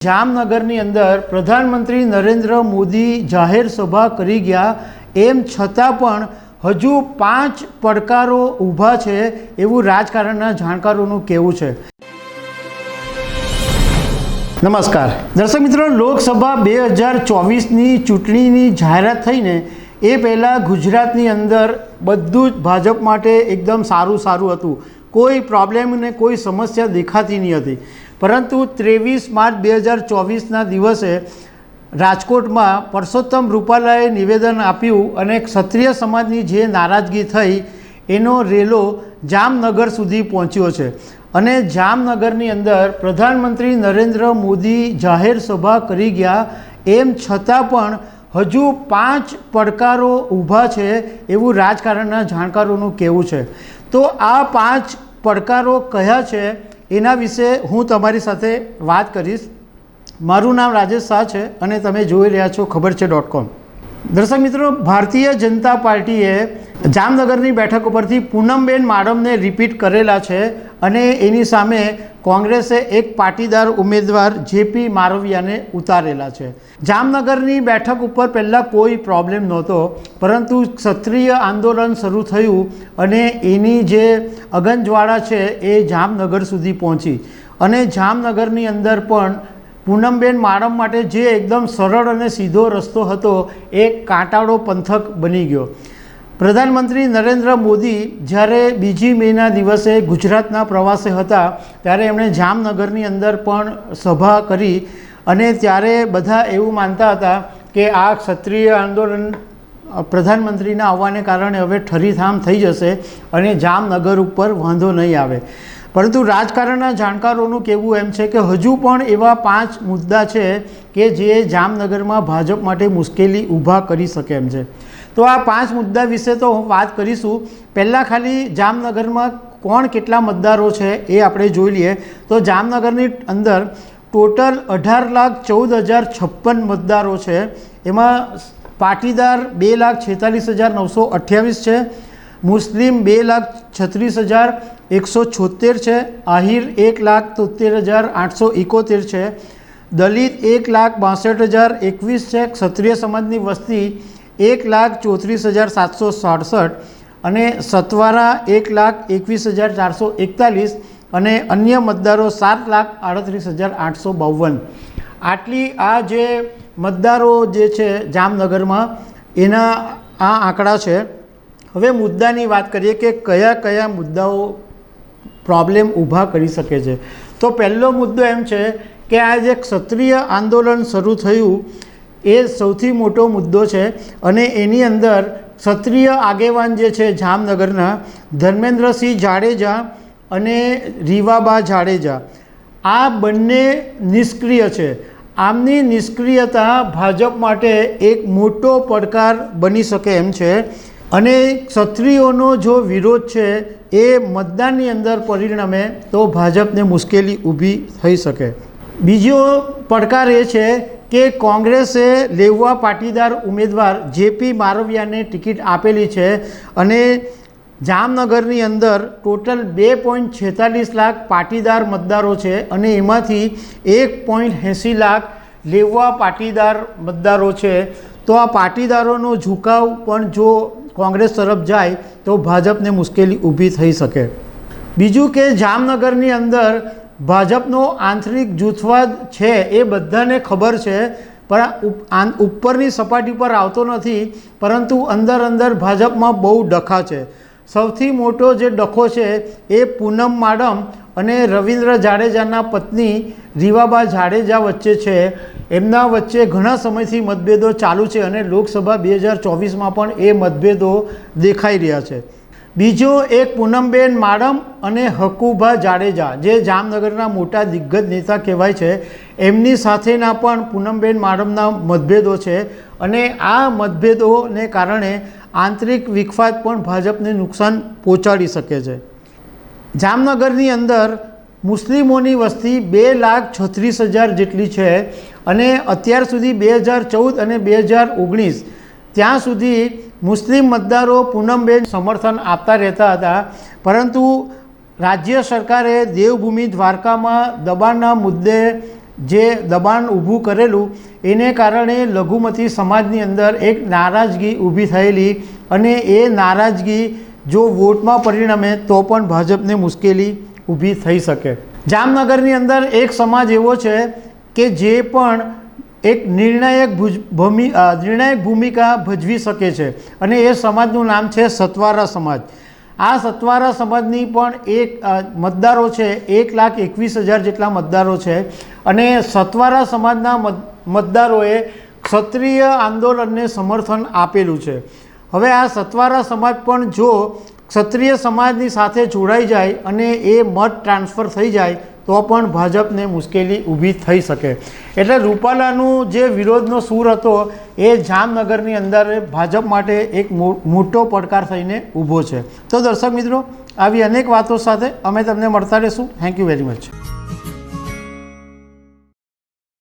જામનગરની અંદર પ્રધાનમંત્રી નરેન્દ્ર મોદી જાહેર સભા કરી ગયા, એમ છતાં પણ હજુ 5 પડકારો ઊભા છે એવું રાજકારણના જાણકારોનું કહેવું છે। નમસ્કાર દર્શક મિત્રો, લોકસભા 2024ની ચૂંટણીની જાહેરાત થઈને એ પહેલાં ગુજરાતની અંદર બધું જ ભાજપ માટે એકદમ સારું હતું, કોઈ પ્રોબ્લેમ ને કોઈ સમસ્યા દેખાતી નહીં હતી। પરંતુ 23 માર્ચ 2024ના દિવસે રાજકોટમાં પરસોત્તમ રૂપાલાએ નિવેદન આપ્યું અને ક્ષત્રિય સમાજની જે નારાજગી થઈ એનો રેલો જામનગર સુધી પહોંચ્યો છે અને જામનગરની અંદર પ્રધાનમંત્રી નરેન્દ્ર મોદી જાહેર સભા કરી ગયા, એમ છતાં પણ હજુ 5 પડકારો ઊભા છે એવું રાજકારણના જાણકારોનું કહેવું છે। તો આ 5 પડકારો કયા છે એના વિશે હું તમારી સાથે વાત કરીશ। મારું નામ રાજેશ શાહ છે અને તમે જોઈ રહ્યા છો ખબર છે.com। દર્શક મિત્રો, ભારતીય જનતા પાર્ટીએ જામનગરની બેઠક ઉપરથી પૂનમબેન માડમને રિપીટ કરેલા છે અને એની સામે કોંગ્રેસે એક પાટીદાર ઉમેદવાર જેપી મારવિયાને ઉતારેલા છે। જામનગરની બેઠક ઉપર પહેલાં કોઈ પ્રોબ્લેમ નહોતો, પરંતુ ક્ષત્રિય આંદોલન શરૂ થયું અને એની જે અગનજ્વાળા છે એ જામનગર સુધી પહોંચી અને જામનગરની અંદર પણ પૂનમબેન માડમ માટે જે એકદમ સરળ અને સીધો રસ્તો હતો એ કાંટાળો પંથક બની ગયો। પ્રધાનમંત્રી નરેન્દ્ર મોદી જ્યારે 2 મેના દિવસે ગુજરાતના પ્રવાસે હતા ત્યારે એમણે જામનગરની અંદર પણ સભા કરી અને ત્યારે બધા એવું માનતા હતા કે આ ક્ષત્રિય આંદોલન પ્રધાનમંત્રીના આવવાને કારણે હવે ઠરીથામ થઈ જશે અને જામનગર ઉપર વાંધો નહીં આવે। પરંતુ રાજકારણના જાણકારોનું કહેવું એમ છે કે હજુ પણ એવા 5 મુદ્દા છે કે જે જામનગરમાં ભાજપ માટે મુશ્કેલી ઊભા કરી શકે એમ છે। તો આ 5 મુદ્દા વિશે તો હું વાત કરીશું। પહેલાં ખાલી જામનગરમાં કોણ કેટલા મતદારો છે એ આપણે જોઈ લઈએ। તો જામનગરની અંદર ટોટલ 18,14,056 મતદારો છે, એમાં પાટીદાર 2,46,928 છે, મુસ્લિમ 2,36,176 છે, આહિર 1,73,871 છે, દલિત 1,62,021 છે, ક્ષત્રિય સમાજની વસ્તી 1,34,767 અને સતવારા 1,21,441 અને અન્ય મતદારો 7,38,852। આટલી આ જે મતદારો જે છે જામનગરમાં એના આ આંકડા છે। હવે મુદ્દાની વાત કરીએ કે કયા કયા મુદ્દાઓ પ્રોબ્લેમ ઊભા કરી શકે છે। તો પહેલો મુદ્દો એમ છે કે આ જે ક્ષત્રિય આંદોલન શરૂ થયું એ સૌથી મોટો મુદ્દો છે અને એની અંદર ક્ષત્રિય આગેવાન જે છે જામનગરના ધર્મેન્દ્રસિંહ જાડેજા અને રીવાબા જાડેજા, આ બંને નિષ્ક્રિય છે। આમની નિષ્ક્રિયતા ભાજપ માટે એક મોટો પડકાર બની શકે એમ છે અને ક્ષત્રિયોનો જો વિરોધ છે એ મતદાનની અંદર પરિણમે તો ભાજપને મુશ્કેલી ઊભી થઈ શકે। બીજો પડકાર એ છે કે કોંગ્રેસે લેઉવા પાટીદાર ઉમેદવાર જેપી મારવિયાને ટિકિટ આપેલી છે અને જામનગરની અંદર ટોટલ 2.46 લાખ પાટીદાર મતદારો છે અને એમાંથી 1.80 લાખ લેઉવા પાટીદાર મતદારો છે। તો આ પાટીદારોનો ઝુકાવ પણ જો કોંગ્રેસ તરફ જાય તો ભાજપને મુશ્કેલી ઊભી થઈ શકે। બીજું કે જામનગરની અંદર ભાજપનો આંતરિક જૂથવાદ છે એ બધાને ખબર છે, પણ ઉપરની સપાટી પર આવતો નથી, પરંતુ અંદર ભાજપમાં બહુ ડખા છે। સૌથી મોટો જે ડખો છે એ પૂનમ માડમ અને રવિન્દ્ર જાડેજાના પત્ની રીવાબા જાડેજા વચ્ચે છે। એમના વચ્ચે ઘણા સમયથી મતભેદો ચાલુ છે અને લોકસભા 2024માં પણ એ મતભેદો દેખાઈ રહ્યા છે। બીજો એક પૂનમબેન માડમ અને હકુભા જાડેજા, જે જામનગરના મોટા દિગ્ગજ નેતા કહેવાય છે, એમની સાથેના પણ પૂનમબેન માડમના મતભેદો છે અને આ મતભેદોને કારણે આંતરિક વિખવાદ પણ ભાજપને નુકસાન પહોંચાડી શકે છે। જામનગરની અંદર મુસ્લિમોની વસ્તી 2,36,000 જેટલી છે અને અત્યાર સુધી 2014 અને 2019 ત્યાં સુધી મુસ્લિમ મતદારો પૂનમબેન સમર્થન આપતા રહેતા હતા, પરંતુ રાજ્ય સરકારે દેવભૂમિ દ્વારકામાં દબાણના મુદ્દે જે દબાણ ઊભું કરેલું એને કારણે લઘુમતી સમાજની અંદર એક નારાજગી ઊભી થયેલી અને એ નારાજગી જો વોટમાં પરિણમે તો પણ ભાજપને મુશ્કેલી ઊભી થઈ શકે. જામનગરની અંદર એક સમાજ એવો છે કે જે પણ એક નિર્ણાયક ભૂમિકા ભજવી શકે છે અને એ સમાજનું નામ છે સતવારા સમાજ. આ સતવારા સમાજની પણ એક મતદારો છે 1,21,000 જેટલા મતદારો છે અને સતવારા સમાજના મતદારોએ ક્ષત્રિય આંદોલનને સમર્થન આપેલું છે. હવે આ સતવારા સમાજ પણ જો ક્ષત્રિય સમાજની સાથે જોડાઈ જાય અને એ મત ટ્રાન્સફર થઈ જાય તો પણ ભાજપને મુશ્કેલી ઊભી થઈ શકે. એટલે રૂપાલાનું જે વિરોધનો સૂર હતો એ જામનગરની અંદર ભાજપ માટે એક મોટો પડકાર થઈને ઊભો છે. તો દર્શક મિત્રો, આવી અનેક વાતો સાથે અમે તમને મળતા રહીશું. Thank you very much.